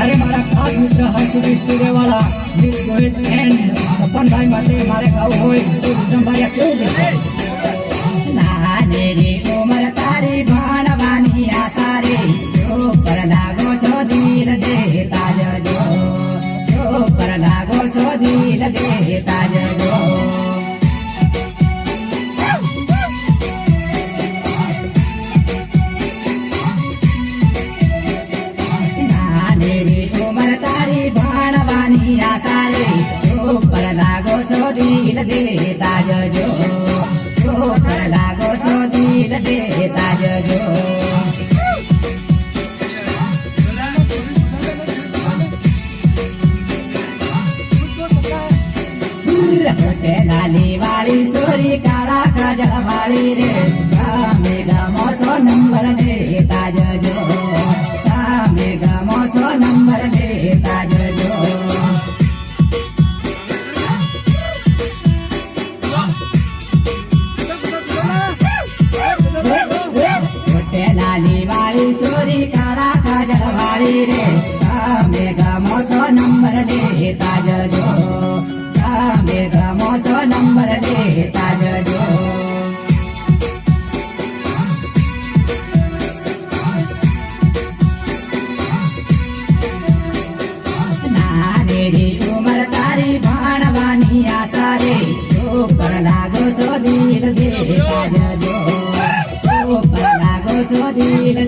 ત્યારે મારા ખાસ મિત્ર હર્ષુભાઈ સ્ટુડિયોવાળા મિસ ગોહિલ એન્ડ સપનભાઈ માટે મારે ગાવું હોય તો વિક્રમભાઈ કેવું કહેશે? નાની રે ઉમર તારી ભણવાની આશા રે જો પર લાગો છો દિલ દેતા જજો જો પર લાગો છો દિલ દેતા જજો दिल देता जजो पर लागो सो दिल देता जजो लाली वाली सोरी काला काजल वाली रे गामे गामो सो नंबर देता जजो गामे गामो सो नंबर देता जजो लाली वाली सोरी काला काजल वाली रे गामे गामो सो नंबर देता जजो गामे गामो सो नंबर देता जजो नानी रे उमर तारी भणवानी आशा रे तो पर लागो सो दिल देता जजो so diil